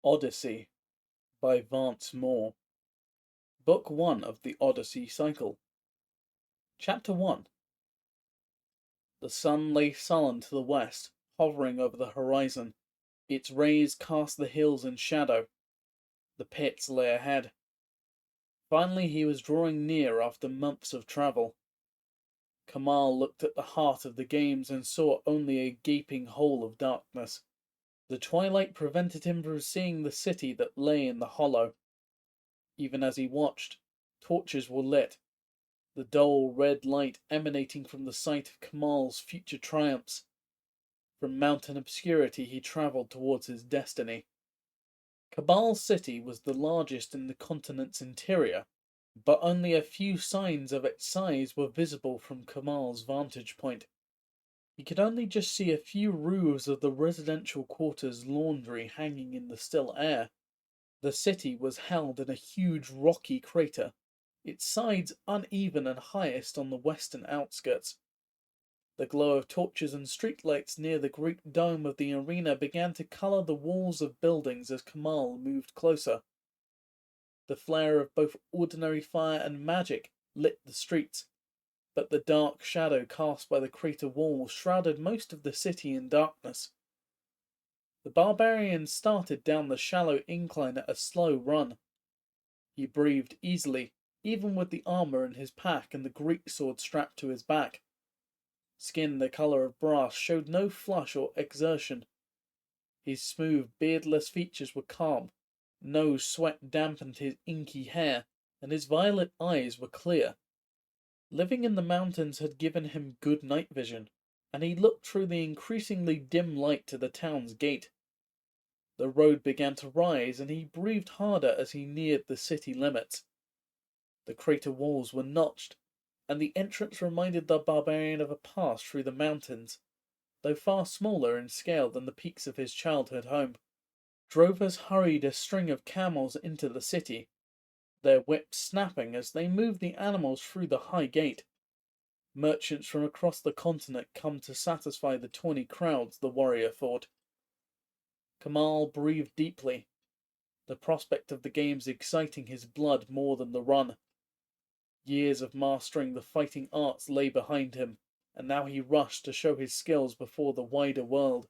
Odyssey by Vance Moore. Book 1 of the Odyssey cycle. Chapter 1. The sun lay sullen to the west, hovering over the horizon. Its rays cast the hills in shadow. The pits lay ahead. Finally he was drawing near after months of travel. Kamal looked at the heart of the games and saw only a gaping hole of darkness. The twilight prevented him from seeing the city that lay in the hollow. Even as he watched, torches were lit, the dull red light emanating from the site of Kamal's future triumphs. From mountain obscurity he travelled towards his destiny. Kabal's city was the largest in the continent's interior, but only a few signs of its size were visible from Kamal's vantage point. He could only just see a few roofs of the residential quarters' laundry hanging in the still air. The city was held in a huge rocky crater, its sides uneven and highest on the western outskirts. The glow of torches and streetlights near the great dome of the arena began to colour the walls of buildings as Kamal moved closer. The flare of both ordinary fire and magic lit the streets, but the dark shadow cast by the crater walls shrouded most of the city in darkness. The barbarian started down the shallow incline at a slow run. He breathed easily, even with the armour in his pack and the Greek sword strapped to his back. Skin the colour of brass showed no flush or exertion. His smooth, beardless features were calm, no sweat dampened his inky hair, and his violet eyes were clear. Living in the mountains had given him good night vision, and he looked through the increasingly dim light to the town's gate. The road began to rise, and he breathed harder as he neared the city limits. The crater walls were notched, and the entrance reminded the barbarian of a pass through the mountains, though far smaller in scale than the peaks of his childhood home. Drovers hurried a string of camels into the city, their whips snapping as they moved the animals through the high gate. Merchants from across the continent come to satisfy the tawny crowds, the warrior thought. Kamal breathed deeply, the prospect of the games exciting his blood more than the run. Years of mastering the fighting arts lay behind him, and now he rushed to show his skills before the wider world.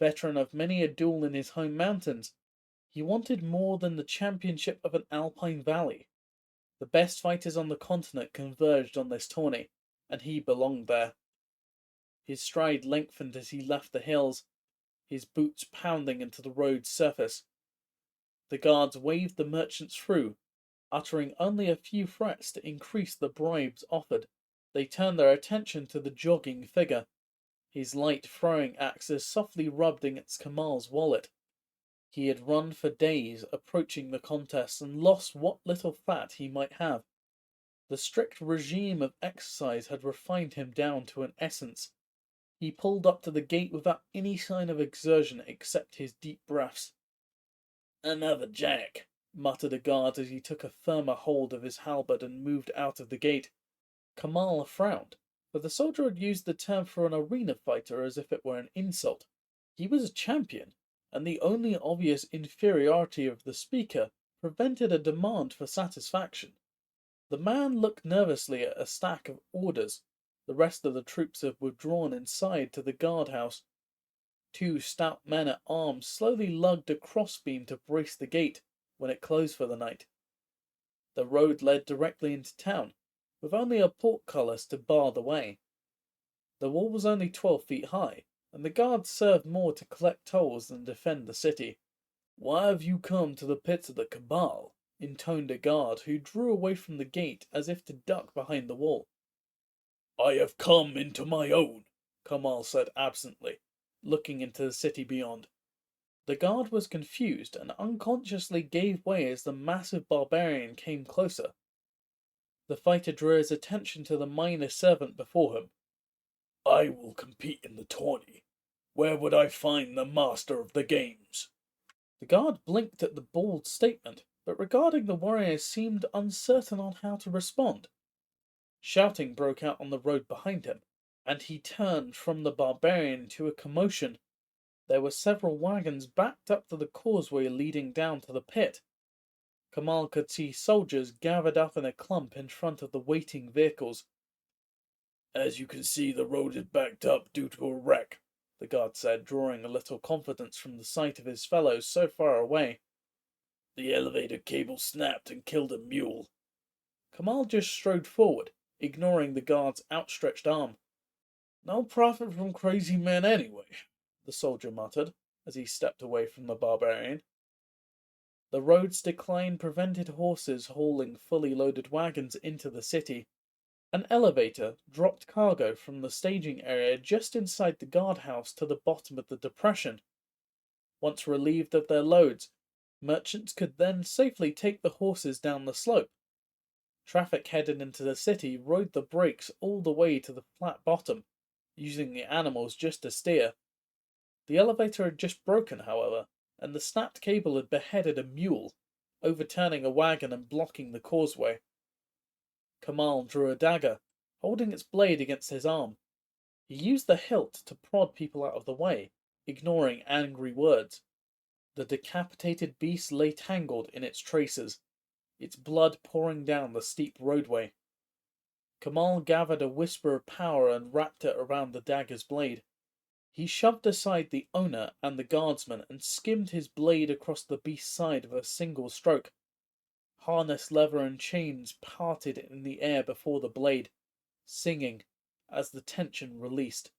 Veteran of many a duel in his home mountains, he wanted more than the championship of an alpine valley. The best fighters on the continent converged on this tourney, and he belonged there. His stride lengthened as he left the hills, his boots pounding into the road's surface. The guards waved the merchants through, uttering only a few threats to increase the bribes offered. They turned their attention to the jogging figure, his light throwing axes softly rubbed against Kamal's wallet. He had run for days, approaching the contest, and lost what little fat he might have. The strict regime of exercise had refined him down to an essence. He pulled up to the gate without any sign of exertion except his deep breaths. "Another jack," muttered a guard as he took a firmer hold of his halberd and moved out of the gate. Kamal frowned, for the soldier had used the term for an arena fighter as if it were an insult. He was a champion, and the only obvious inferiority of the speaker prevented a demand for satisfaction. The man looked nervously at a stack of orders. The rest of the troops had withdrawn inside to the guardhouse. Two stout men at arms slowly lugged a crossbeam to brace the gate when it closed for the night. The road led directly into town, with only a portcullis to bar the way. The wall was only 12 feet high, and the guards served more to collect tolls than defend the city. "Why have you come to the pits of the Cabal?" intoned a guard, who drew away from the gate as if to duck behind the wall. "I have come into my own," Kamal said absently, looking into the city beyond. The guard was confused and unconsciously gave way as the massive barbarian came closer. The fighter drew his attention to the minor servant before him. "I will compete in the tourney. Where would I find the master of the games?" The guard blinked at the bald statement, but regarding the warrior seemed uncertain on how to respond. Shouting broke out on the road behind him, and he turned from the barbarian to a commotion. There were several wagons backed up to the causeway leading down to the pit. Kamal could see soldiers gathered up in a clump in front of the waiting vehicles. "As you can see, the road is backed up due to a wreck," the guard said, drawing a little confidence from the sight of his fellows so far away. "The elevator cable snapped and killed a mule." Kamal just strode forward, ignoring the guard's outstretched arm. "No profit from crazy men anyway," the soldier muttered, as he stepped away from the barbarian. The road's decline prevented horses hauling fully loaded wagons into the city. An elevator dropped cargo from the staging area just inside the guardhouse to the bottom of the depression. Once relieved of their loads, merchants could then safely take the horses down the slope. Traffic headed into the city rode the brakes all the way to the flat bottom, using the animals just to steer. The elevator had just broken, however, and the snapped cable had beheaded a mule, overturning a wagon and blocking the causeway. Kamal drew a dagger, holding its blade against his arm. He used the hilt to prod people out of the way, ignoring angry words. The decapitated beast lay tangled in its traces, its blood pouring down the steep roadway. Kamal gathered a whisper of power and wrapped it around the dagger's blade. He shoved aside the owner and the guardsman and skimmed his blade across the beast's side with a single stroke. Harness leather and chains parted in the air before the blade, singing as the tension released.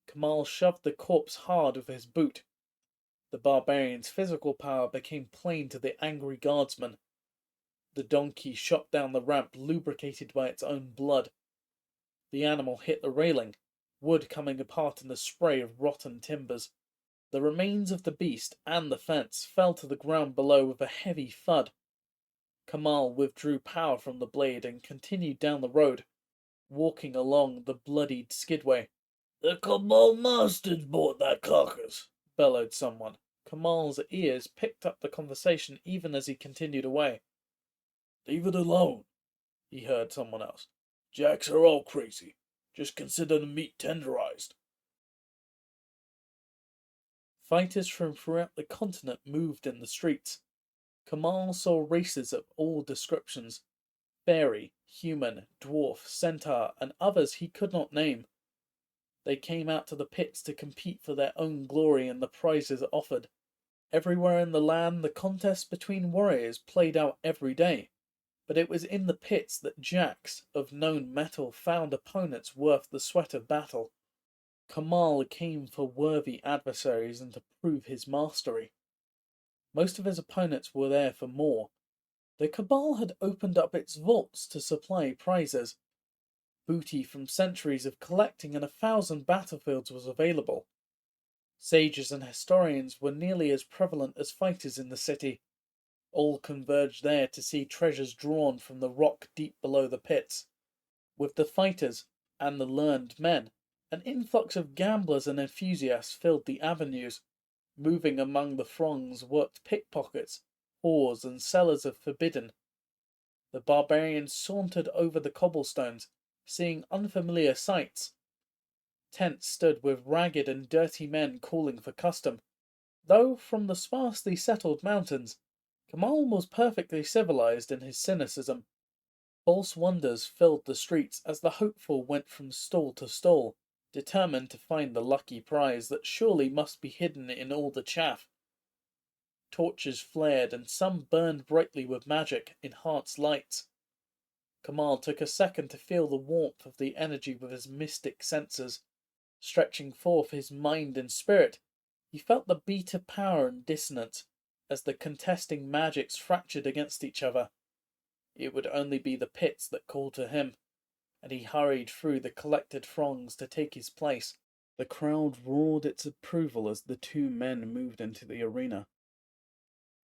Kamal shoved the corpse hard with his boot. The barbarian's physical power became plain to the angry guardsman. The donkey shot down the ramp, lubricated by its own blood. The animal hit the railing, wood coming apart in the spray of rotten timbers. The remains of the beast and the fence fell to the ground below with a heavy thud. Kamal withdrew power from the blade and continued down the road, walking along the bloodied skidway. "The Kamal masters bought that carcass," bellowed someone. Kamal's ears picked up the conversation even as he continued away. "Leave it alone," he heard someone else. "Jacks are all crazy. Just consider the meat tenderized." Fighters from throughout the continent moved in the streets. Kamal saw races of all descriptions: fairy, human, dwarf, centaur, and others he could not name. They came out to the pits to compete for their own glory and the prizes offered. Everywhere in the land the contests between warriors played out every day, but it was in the pits that Jacks of known metal found opponents worth the sweat of battle. Kamal came for worthy adversaries and to prove his mastery. Most of his opponents were there for more. The Cabal had opened up its vaults to supply prizes. Booty from centuries of collecting in 1,000 battlefields was available. Sages and historians were nearly as prevalent as fighters in the city. All converged there to see treasures drawn from the rock deep below the pits. With the fighters and the learned men, an influx of gamblers and enthusiasts filled the avenues. Moving among the throngs worked pickpockets, whores, and sellers of forbidden. The barbarians sauntered over the cobblestones, seeing unfamiliar sights. Tents stood with ragged and dirty men calling for custom. Though from the sparsely settled mountains, Kamal was perfectly civilized in his cynicism. False wonders filled the streets as the hopeful went from stall to stall, determined to find the lucky prize that surely must be hidden in all the chaff. Torches flared, and some burned brightly with magic, enhanced lights. Kamal took a second to feel the warmth of the energy with his mystic senses. Stretching forth his mind and spirit, he felt the beat of power and dissonance, as the contesting magics fractured against each other. It would only be the pits that called to him, and he hurried through the collected throngs to take his place. The crowd roared its approval as the two men moved into the arena.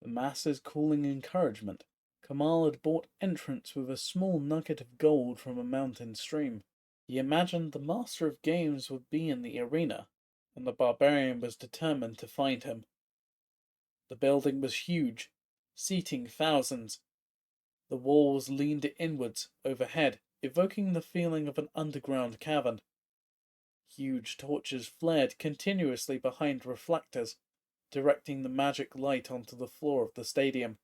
The masses calling encouragement, Kamal had bought entrance with a small nugget of gold from a mountain stream. He imagined the master of games would be in the arena, and the barbarian was determined to find him. The building was huge, seating thousands. The walls leaned inwards overhead, evoking the feeling of an underground cavern. Huge torches flared continuously behind reflectors, directing the magic light onto the floor of the stadium.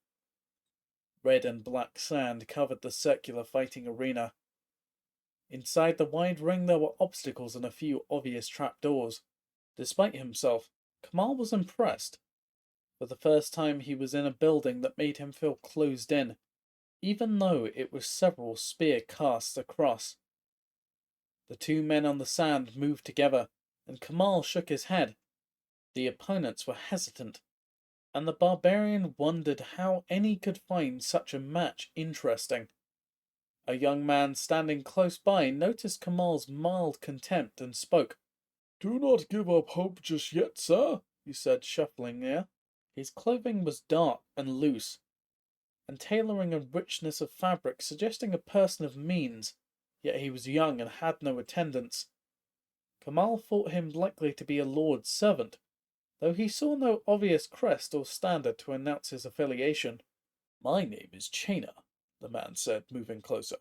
Red and black sand covered the circular fighting arena. Inside the wide ring there were obstacles and a few obvious trapdoors. Despite himself, Kamal was impressed. For the first time he was in a building that made him feel closed in, even though it was several spear casts across. The two men on the sand moved together, and Kamal shook his head. The opponents were hesitant, and the barbarian wondered how any could find such a match interesting. A young man standing close by noticed Kamal's mild contempt and spoke. "Do not give up hope just yet, sir," he said, shuffling near. His clothing was dark and loose, and tailoring a richness of fabric suggesting a person of means, yet he was young and had no attendants. Kamal thought him likely to be a lord's servant, though he saw no obvious crest or standard to announce his affiliation. "My name is Chainer," the man said, moving closer.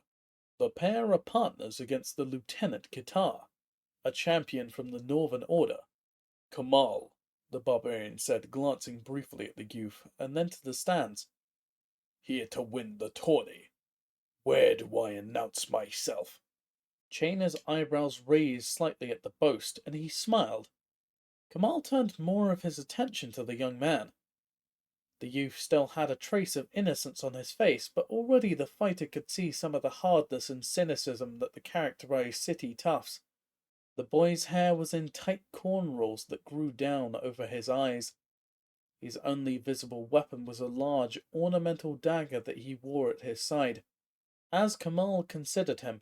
"The pair are partners against the Lieutenant Kitar, a champion from the Northern Order." "Kamal," the barbarian said, glancing briefly at the youth, and then to the stands. "Here to win the tourney. Where do I announce myself?" Chainer's eyebrows raised slightly at the boast, and he smiled. Kamal turned more of his attention to the young man. The youth still had a trace of innocence on his face, but already the fighter could see some of the hardness and cynicism that characterized city toughs. The boy's hair was in tight cornrows that grew down over his eyes. His only visible weapon was a large, ornamental dagger that he wore at his side. As Kamal considered him,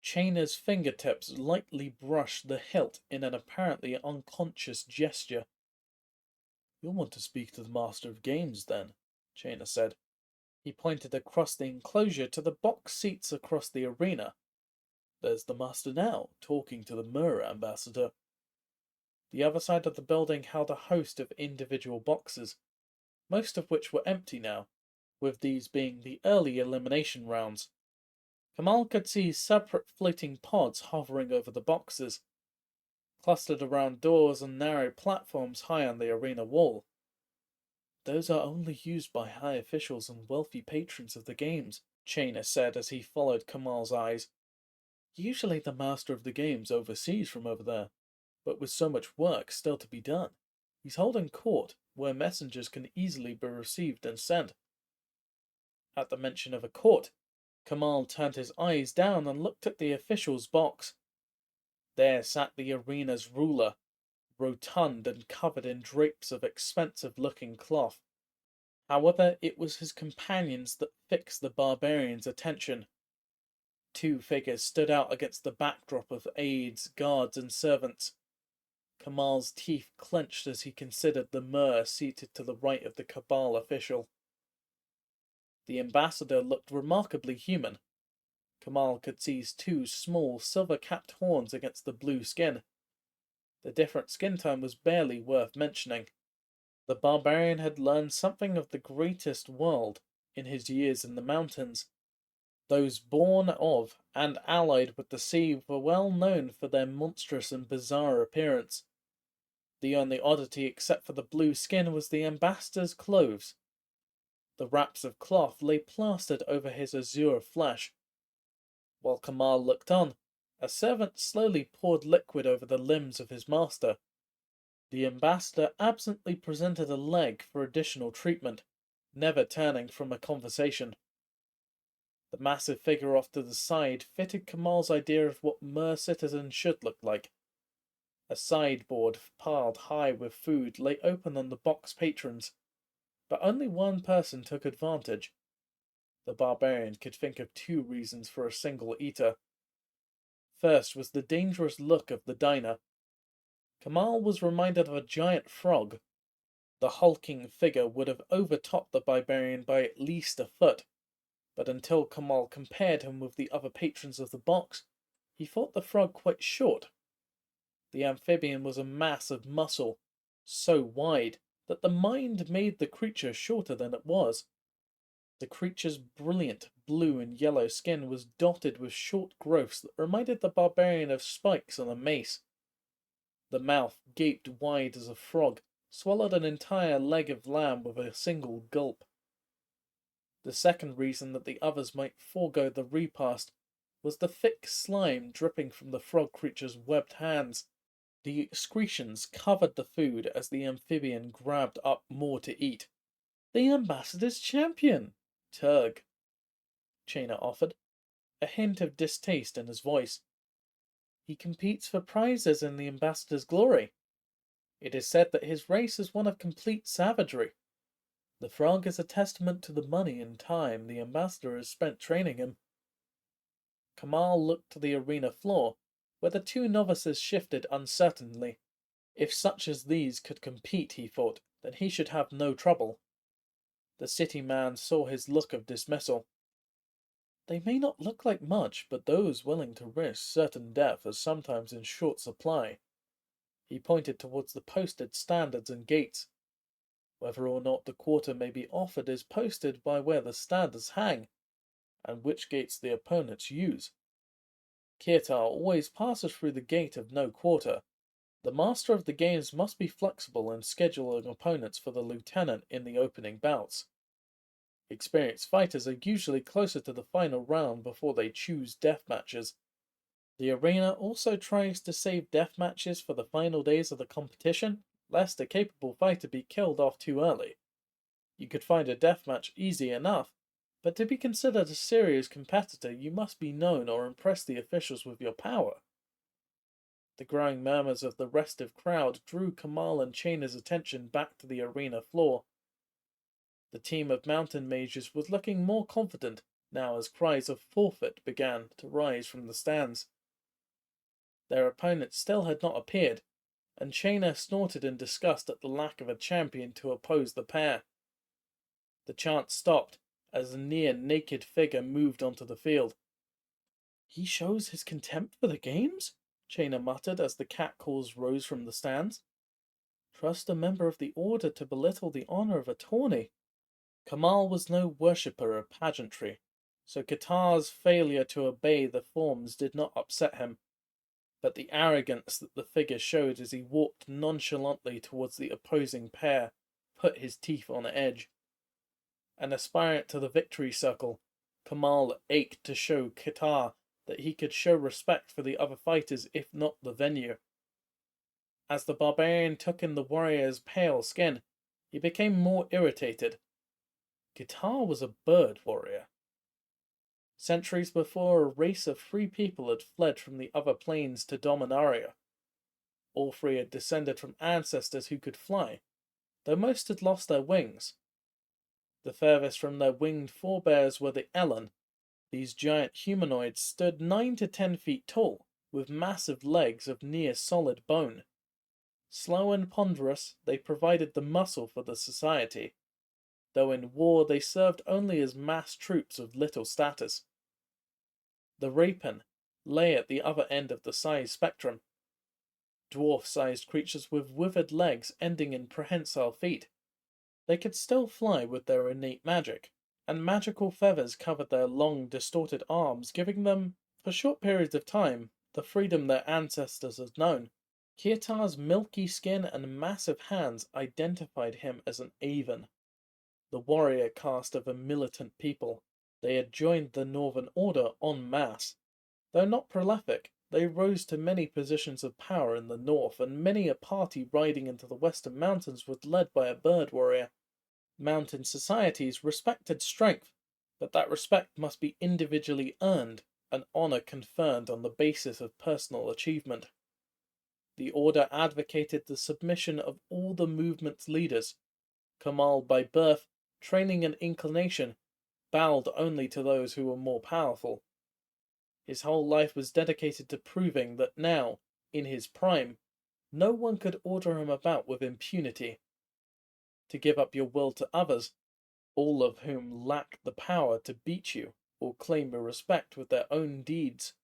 Chainer's fingertips lightly brushed the hilt in an apparently unconscious gesture. "You'll want to speak to the Master of Games, then," Chainer said. He pointed across the enclosure to the box seats across the arena. "There's the Master now, talking to the Mir ambassador." The other side of the building held a host of individual boxes, most of which were empty now, with these being the early elimination rounds. Kamal could see separate floating pods hovering over the boxes, clustered around doors and narrow platforms high on the arena wall. "Those are only used by high officials and wealthy patrons of the games," Chainer said as he followed Kamal's eyes. "Usually the Master of the Games oversees from over there, but with so much work still to be done, he's holding court where messengers can easily be received and sent." At the mention of a court, Kamal turned his eyes down and looked at the official's box. There sat the arena's ruler, rotund and covered in drapes of expensive-looking cloth. However, it was his companions that fixed the barbarian's attention. Two figures stood out against the backdrop of aides, guards, and servants. Kamal's teeth clenched as he considered the Mir seated to the right of the Cabal official. The ambassador looked remarkably human. Kamal could see two small, silver-capped horns against the blue skin. The different skin tone was barely worth mentioning. The barbarian had learned something of the greatest world in his years in the mountains. Those born of and allied with the sea were well known for their monstrous and bizarre appearance. The only oddity except for the blue skin was the ambassador's clothes. The wraps of cloth lay plastered over his azure flesh. While Kamal looked on, a servant slowly poured liquid over the limbs of his master. The ambassador absently presented a leg for additional treatment, never turning from a conversation. The massive figure off to the side fitted Kamal's idea of what Mir citizens should look like. A sideboard piled high with food lay open on the box patrons, but only one person took advantage. The barbarian could think of two reasons for a single eater. First was the dangerous look of the diner. Kamal was reminded of a giant frog. The hulking figure would have overtopped the barbarian by at least a foot, but until Kamal compared him with the other patrons of the box, he thought the frog quite short. The amphibian was a mass of muscle, so wide that the mind made the creature shorter than it was. The creature's brilliant blue and yellow skin was dotted with short growths that reminded the barbarian of spikes on a mace. The mouth gaped wide as a frog swallowed an entire leg of lamb with a single gulp. The second reason that the others might forego the repast was the thick slime dripping from the frog creature's webbed hands. The excretions covered the food as the amphibian grabbed up more to eat. "The ambassador's champion, Turg," Chaina offered, a hint of distaste in his voice. "He competes for prizes in the ambassador's glory. It is said that his race is one of complete savagery. The frog is a testament to the money and time the ambassador has spent training him." Kamal looked to the arena floor, where the two novices shifted uncertainly. If such as these could compete, he thought, then he should have no trouble. The city man saw his look of dismissal. "They may not look like much, but those willing to risk certain death are sometimes in short supply." He pointed towards the posted standards and gates. Whether or not the quarter may be offered is posted by where the standards hang, and which gates the opponents use. Kirtar always passes through the gate of no quarter. The master of the games must be flexible in scheduling opponents for the lieutenant in the opening bouts. Experienced fighters are usually closer to the final round before they choose death matches. The arena also tries to save death matches for the final days of the competition, lest a capable fighter be killed off too early. You could find a death match easy enough, but to be considered a serious competitor you must be known or impress the officials with your power. The growing murmurs of the restive crowd drew Kamal and Chaina's attention back to the arena floor. The team of mountain mages was looking more confident now as cries of forfeit began to rise from the stands. Their opponents still had not appeared, and Chaina snorted in disgust at the lack of a champion to oppose the pair. The chant stopped as a near-naked figure moved onto the field. "He shows his contempt for the games?" Chaina muttered as the catcalls rose from the stands. "Trust a member of the order to belittle the honor of a tourney." Kamal was no worshipper of pageantry, so Qatar's failure to obey the forms did not upset him. But the arrogance that the figure showed as he walked nonchalantly towards the opposing pair put his teeth on edge. An aspirant to the victory circle, Kamal ached to show Qatar that he could show respect for the other fighters if not the venue. As the barbarian took in the warrior's pale skin, he became more irritated. Qatar was a bird warrior. Centuries before, a race of free people had fled from the other planes to Dominaria. All three had descended from ancestors who could fly, though most had lost their wings. The furthest from their winged forebears were the Ellen. These giant humanoids stood 9 to 10 feet tall, with massive legs of near solid bone. Slow and ponderous, they provided the muscle for the society, though in war they served only as mass troops of little status. The Rapin lay at the other end of the size spectrum. Dwarf-sized creatures with withered legs ending in prehensile feet. They could still fly with their innate magic, and magical feathers covered their long, distorted arms, giving them, for short periods of time, the freedom their ancestors had known. Kirtar's milky skin and massive hands identified him as an Avon, the warrior caste of a militant people. They had joined the Northern Order en masse. Though not prolific, they rose to many positions of power in the north, and many a party riding into the western mountains was led by a bird warrior. Mountain societies respected strength, but that respect must be individually earned, an honor conferred on the basis of personal achievement. The order advocated the submission of all the movement's leaders. Kamal, by birth, training and inclination, bowed only to those who were more powerful. His whole life was dedicated to proving that now, in his prime, no one could order him about with impunity. To give up your will to others, all of whom lacked the power to beat you or claim your respect with their own deeds,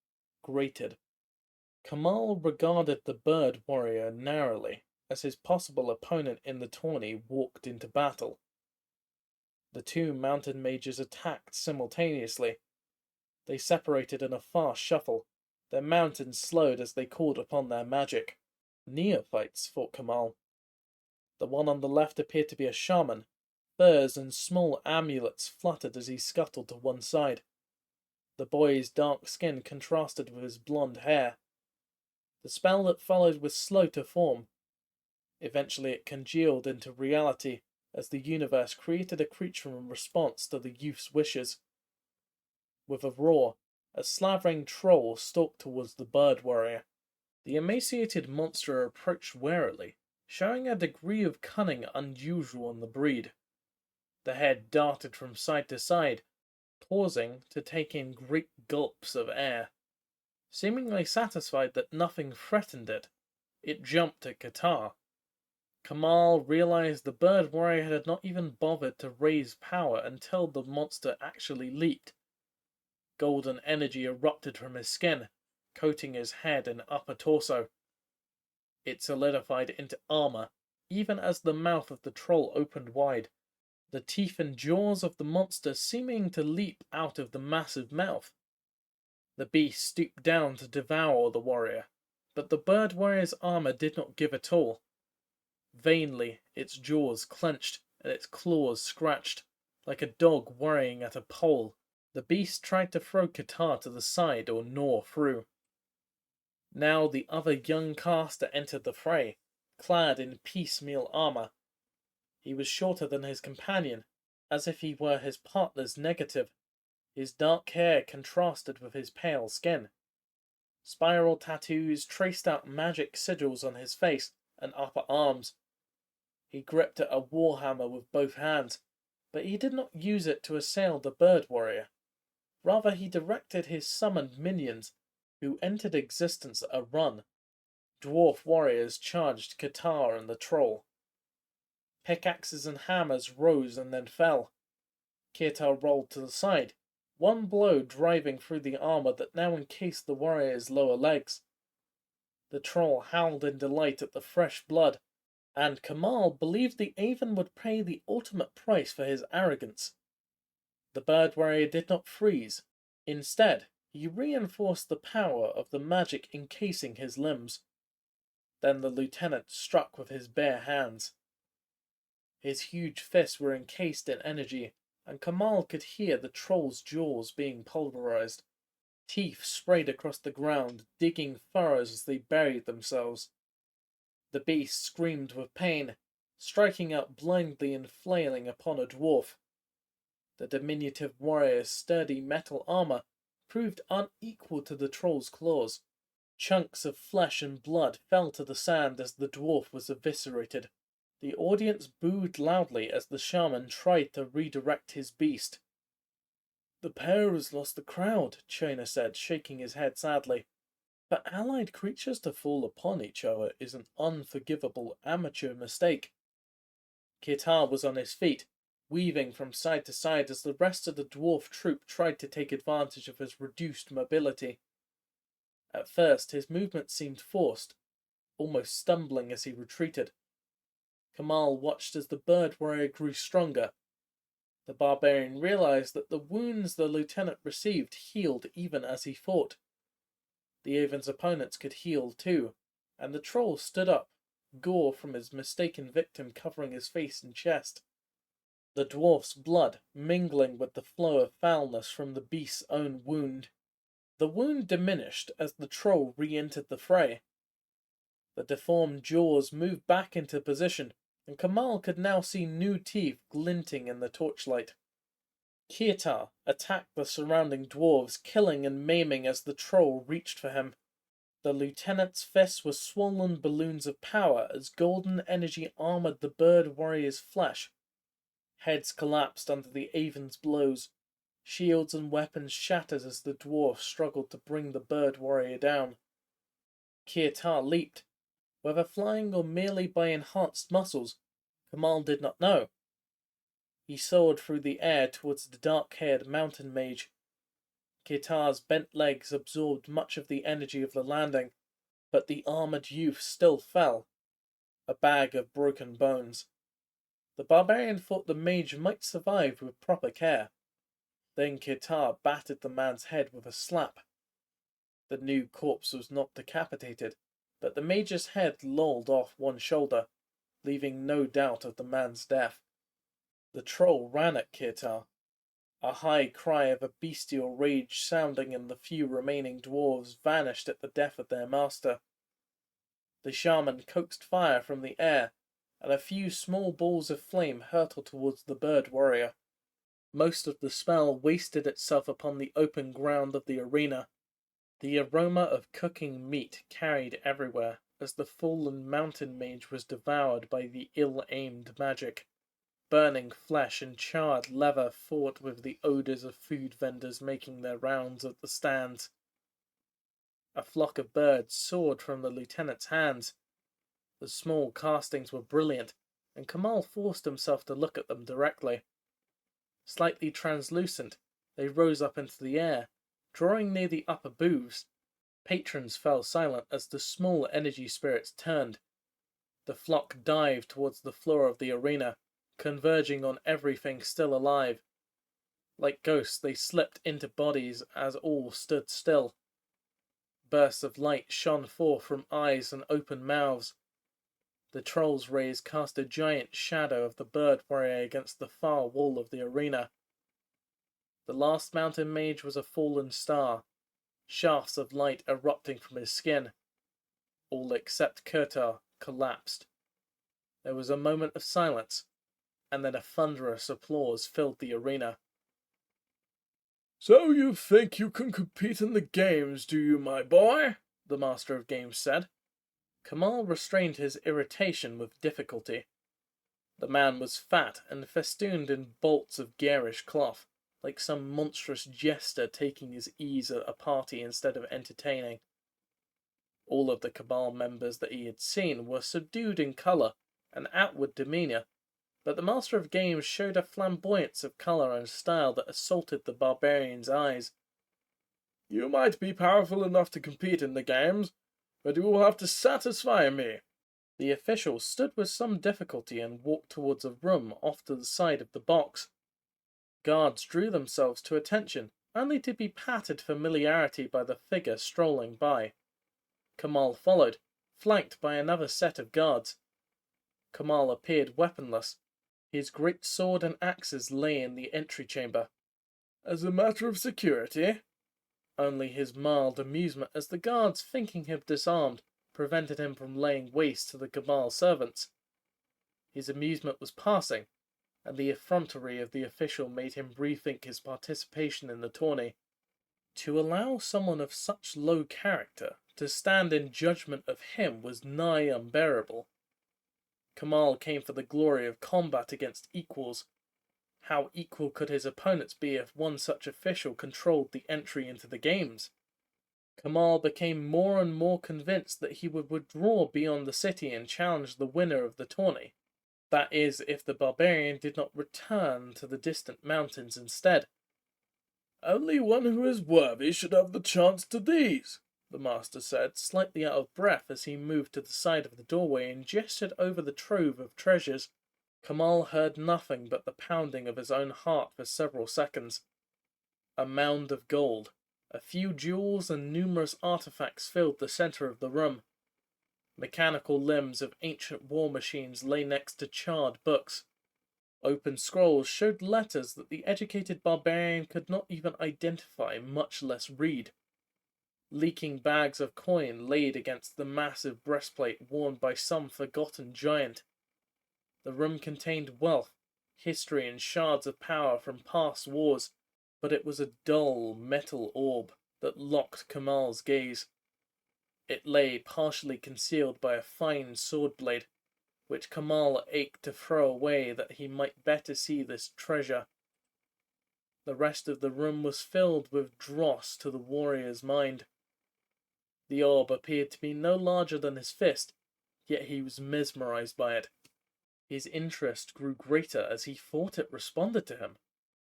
grated. Kamal regarded the bird warrior narrowly as his possible opponent in the tourney walked into battle. The two mountain mages attacked simultaneously. They separated in a fast shuffle. Their mountains slowed as they called upon their magic. Neophytes, thought Kamal. The one on the left appeared to be a shaman. Furs and small amulets fluttered as he scuttled to one side. The boy's dark skin contrasted with his blonde hair. The spell that followed was slow to form. Eventually it congealed into reality as the universe created a creature in response to the youth's wishes. With a roar, a slavering troll stalked towards the bird warrior. The emaciated monster approached warily, showing a degree of cunning unusual in the breed. The head darted from side to side, pausing to take in great gulps of air. Seemingly satisfied that nothing threatened it, it jumped at Qatar. Kamal realized the bird warrior had not even bothered to raise power until the monster actually leaped. Golden energy erupted from his skin, coating his head and upper torso. It solidified into armor, even as the mouth of the troll opened wide, the teeth and jaws of the monster seeming to leap out of the massive mouth. The beast stooped down to devour the warrior, but the bird warrior's armor did not give at all. Vainly, its jaws clenched and its claws scratched, like a dog worrying at a pole. The beast tried to throw Qatar to the side or gnaw through. Now the other young caster entered the fray, clad in piecemeal armor. He was shorter than his companion, as if he were his partner's negative. His dark hair contrasted with his pale skin. Spiral tattoos traced out magic sigils on his face and upper arms. He gripped at a warhammer with both hands, but he did not use it to assail the bird warrior. Rather, he directed his summoned minions, who entered existence at a run. Dwarf warriors charged Qatar and the troll. Pickaxes and hammers rose and then fell. Qatar rolled to the side, one blow driving through the armor that now encased the warrior's lower legs. The troll howled in delight at the fresh blood, and Kamal believed the Avon would pay the ultimate price for his arrogance. The bird warrior did not freeze. Instead, he reinforced the power of the magic encasing his limbs. Then the lieutenant struck with his bare hands. His huge fists were encased in energy, and Kamal could hear the troll's jaws being pulverized. Teeth sprayed across the ground, digging furrows as they buried themselves. The beast screamed with pain, striking out blindly and flailing upon a dwarf. The diminutive warrior's sturdy metal armor proved unequal to the troll's claws. Chunks of flesh and blood fell to the sand as the dwarf was eviscerated. The audience booed loudly as the shaman tried to redirect his beast. "The pair has lost the crowd," Chona said, shaking his head sadly. "For allied creatures to fall upon each other is an unforgivable amateur mistake." Kitar was on his feet, weaving from side to side as the rest of the dwarf troop tried to take advantage of his reduced mobility. At first his movements seemed forced, almost stumbling as he retreated. Kamal watched as the bird warrior grew stronger. The barbarian realized that the wounds the lieutenant received healed even as he fought. The Avon's opponents could heal too, and the troll stood up, gore from his mistaken victim covering his face and chest. The dwarf's blood mingling with the flow of foulness from the beast's own wound. The wound diminished as the troll re-entered the fray. The deformed jaws moved back into position, and Kamal could now see new teeth glinting in the torchlight. Kirtar attacked the surrounding dwarves, killing and maiming as the troll reached for him. The lieutenant's fists were swollen balloons of power as golden energy armored the bird warrior's flesh. Heads collapsed under the Avon's blows. Shields and weapons shattered as the dwarf struggled to bring the bird warrior down. Kirtar leaped. Whether flying or merely by enhanced muscles, Kamal did not know. He soared through the air towards the dark-haired mountain mage. Kirtar's bent legs absorbed much of the energy of the landing, but the armored youth still fell, a bag of broken bones. The barbarian thought the mage might survive with proper care. Then Kirtar battered the man's head with a slap. The new corpse was not decapitated, but the mage's head lolled off one shoulder, leaving no doubt of the man's death. The troll ran at Kirtar, a high cry of a bestial rage sounding, and the few remaining dwarves vanished at the death of their master. The shaman coaxed fire from the air, and a few small balls of flame hurtled towards the bird warrior. Most of the spell wasted itself upon the open ground of the arena. The aroma of cooking meat carried everywhere, as the fallen mountain mage was devoured by the ill-aimed magic. Burning flesh and charred leather fought with the odours of food vendors making their rounds at the stands. A flock of birds soared from the lieutenant's hands. The small castings were brilliant, and Kamal forced himself to look at them directly. Slightly translucent, they rose up into the air, drawing near the upper booths. Patrons fell silent as the small energy spirits turned. The flock dived towards the floor of the arena, converging on everything still alive. Like ghosts, they slipped into bodies as all stood still. Bursts of light shone forth from eyes and open mouths. The troll's rays cast a giant shadow of the bird warrior against the far wall of the arena. The last mountain mage was a fallen star, shafts of light erupting from his skin. All except Kirtar collapsed. There was a moment of silence, and then a thunderous applause filled the arena. "So you think you can compete in the games, do you, my boy?" the Master of Games said. Kamal restrained his irritation with difficulty. The man was fat and festooned in bolts of garish cloth, like some monstrous jester taking his ease at a party instead of entertaining. All of the Cabal members that he had seen were subdued in colour and outward demeanour, but the Master of Games showed a flamboyance of colour and style that assaulted the barbarian's eyes. "You might be powerful enough to compete in the games, but you will have to satisfy me." The official stood with some difficulty and walked towards a room off to the side of the box. Guards drew themselves to attention, only to be patted familiarity by the figure strolling by. Kamal followed, flanked by another set of guards. Kamal appeared weaponless. His great sword and axes lay in the entry chamber. "As a matter of security?" Only his mild amusement as the guards, thinking him disarmed, prevented him from laying waste to the Cabal servants. His amusement was passing, and the effrontery of the official made him rethink his participation in the tourney. To allow someone of such low character to stand in judgment of him was nigh unbearable. Kamal came for the glory of combat against equals. How equal could his opponents be if one such official controlled the entry into the games? Kamal became more and more convinced that he would withdraw beyond the city and challenge the winner of the tourney. That is, if the barbarian did not return to the distant mountains instead. "Only one who is worthy should have the chance to these," the master said, slightly out of breath as he moved to the side of the doorway and gestured over the trove of treasures. Kamal heard nothing but the pounding of his own heart for several seconds. A mound of gold, a few jewels and numerous artifacts filled the center of the room. Mechanical limbs of ancient war machines lay next to charred books. Open scrolls showed letters that the educated barbarian could not even identify, much less read. Leaking bags of coin laid against the massive breastplate worn by some forgotten giant. The room contained wealth, history, and shards of power from past wars, but it was a dull metal orb that locked Kamal's gaze. It lay partially concealed by a fine sword blade, which Kamal ached to throw away that he might better see this treasure. The rest of the room was filled with dross to the warrior's mind. The orb appeared to be no larger than his fist, yet he was mesmerized by it. His interest grew greater as he thought it responded to him.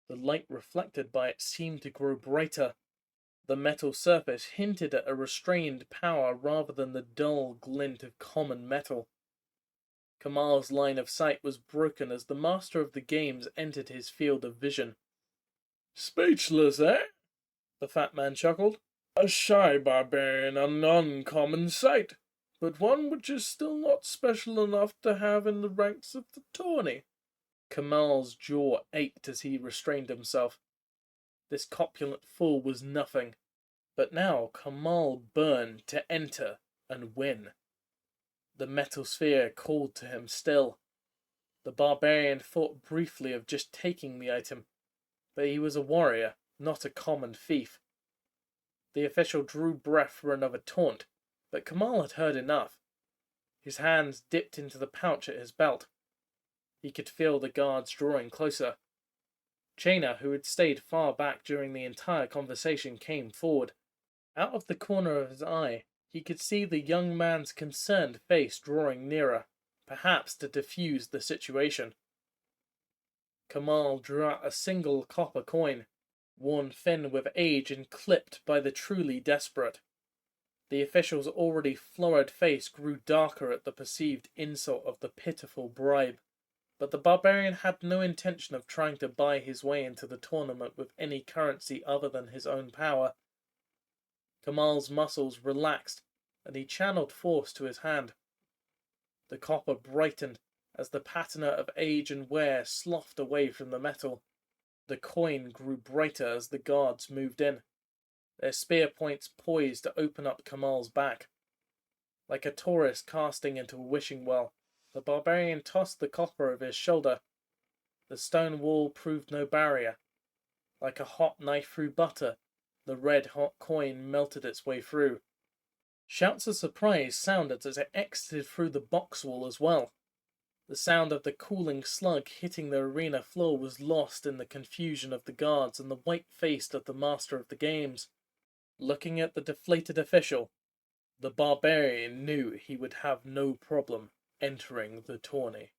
The light reflected by it seemed to grow brighter. The metal surface hinted at a restrained power rather than the dull glint of common metal. Kamal's line of sight was broken as the master of the games entered his field of vision. "Speechless, eh?" The fat man chuckled. "A shy barbarian, an uncommon sight. but one which is still not special enough to have in the ranks of the tourney. Kamal's jaw ached as he restrained himself. This corpulent fool was nothing, but now Kamal burned to enter and win. The metal sphere called to him still. The barbarian thought briefly of just taking the item, but he was a warrior, not a common thief. The official drew breath for another taunt, but Kamal had heard enough. His hands dipped into the pouch at his belt. He could feel the guards drawing closer. Chaina, who had stayed far back during the entire conversation, came forward. Out of the corner of his eye, he could see the young man's concerned face drawing nearer, perhaps to defuse the situation. Kamal drew out a single copper coin, worn thin with age and clipped by the truly desperate. The official's already florid face grew darker at the perceived insult of the pitiful bribe, but the barbarian had no intention of trying to buy his way into the tournament with any currency other than his own power. Kamal's muscles relaxed, and he channeled force to his hand. The copper brightened as the patina of age and wear sloughed away from the metal. The coin grew brighter as the guards moved in, their spear points poised to open up Kamal's back. Like a tourist casting into a wishing well, the barbarian tossed the copper over his shoulder. The stone wall proved no barrier. Like a hot knife through butter, the red-hot coin melted its way through. Shouts of surprise sounded as it exited through the box wall as well. The sound of the cooling slug hitting the arena floor was lost in the confusion of the guards and the white face of the master of the games. Looking at the deflated official, the barbarian knew he would have no problem entering the tourney.